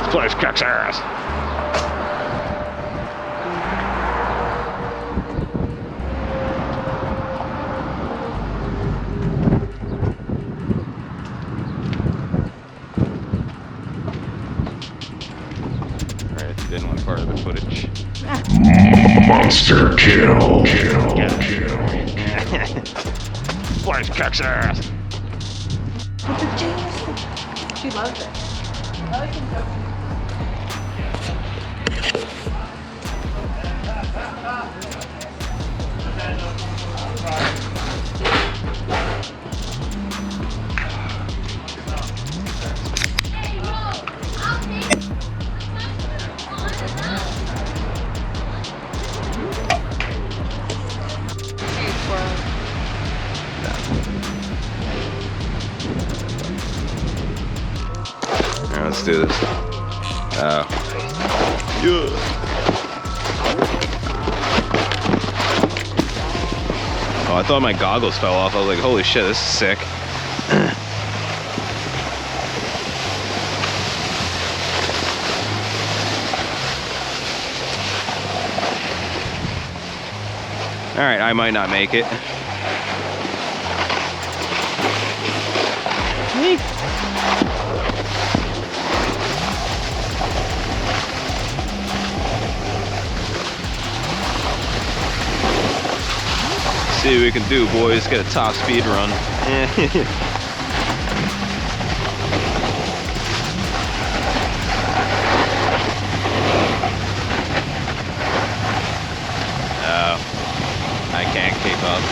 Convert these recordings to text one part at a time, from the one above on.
place kicks ass. Alright, didn't want part of the footage. Monster kill. Place kicks ass. She loves it. Alright, let's do this. Oh. Yeah. Oh, I thought my goggles fell off. I was like, holy shit, this is sick. Alright, I might not make it. See what we can do, boys. Get a top speed run. Oh, I can't keep up.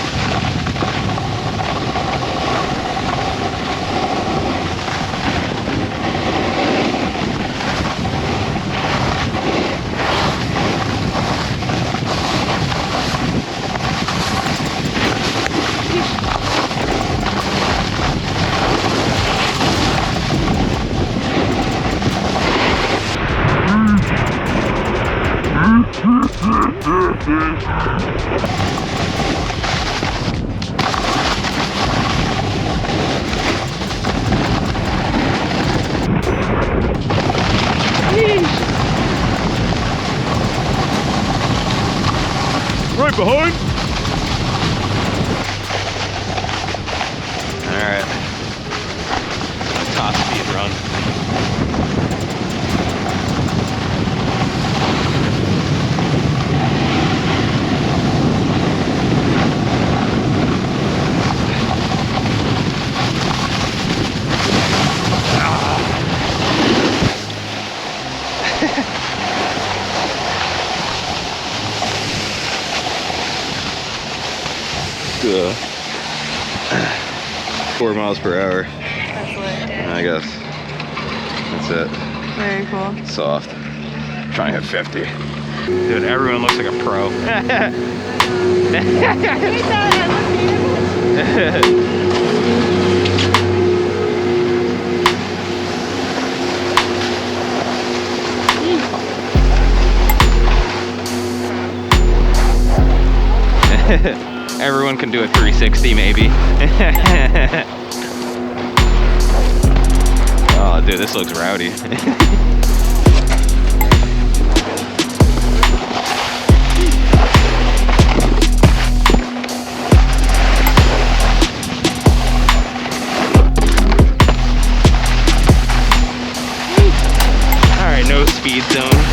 Right behind. Alright. Top speed run. Good. 4 miles per hour. That's lit. I guess. That's it. Very cool. Soft. Trying to hit 50. Dude, everyone looks like a pro. Everyone can do a 360 maybe. Oh dude, this looks rowdy. Alright, no speed zone.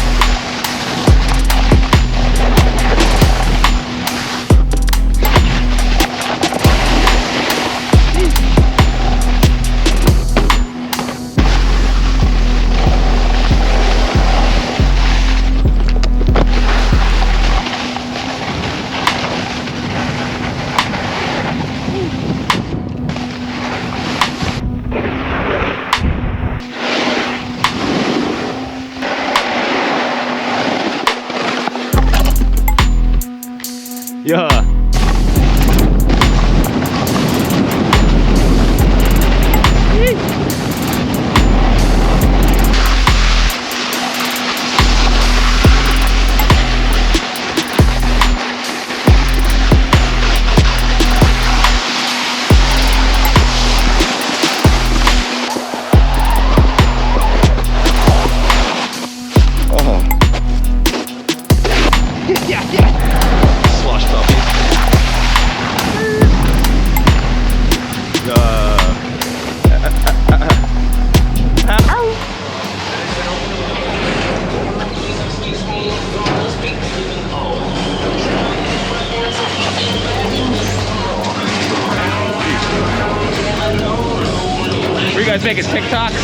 guys making TikToks?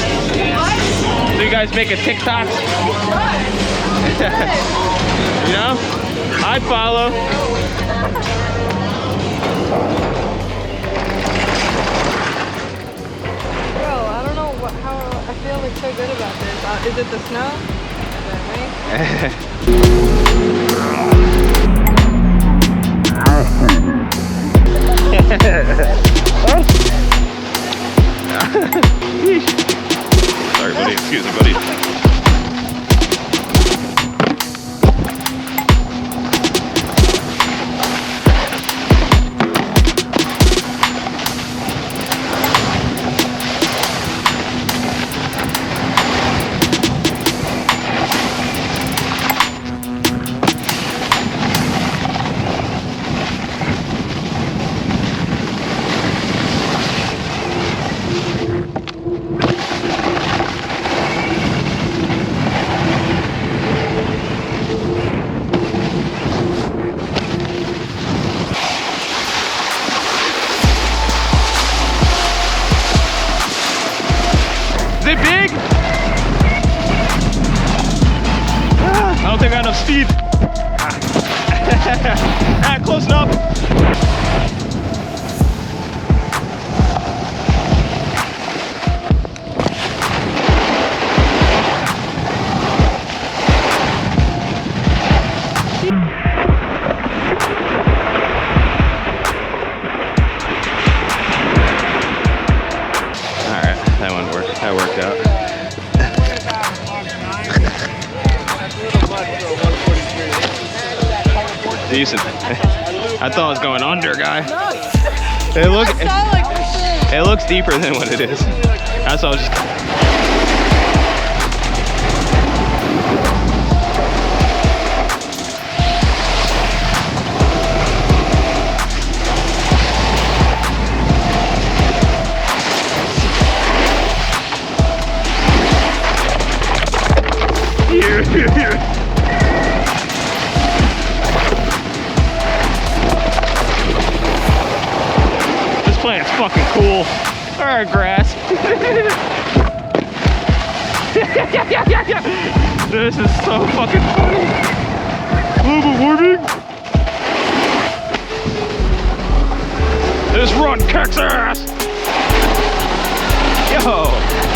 So you guys making TikToks? You know? I'd follow. Bro, I don't know how I feel like so good about this. Is it the snow? Sorry, buddy. Excuse me, buddy. Is it big? I don't think I got enough speed. Close enough. Alright, that one worked. That worked out. Decent. I thought it was going under, guy. It looks deeper than what it is. That's all. Just. This plant's fucking cool. Alright, grass. This is so fucking funny. Global warming. This run kicks ass. Yo.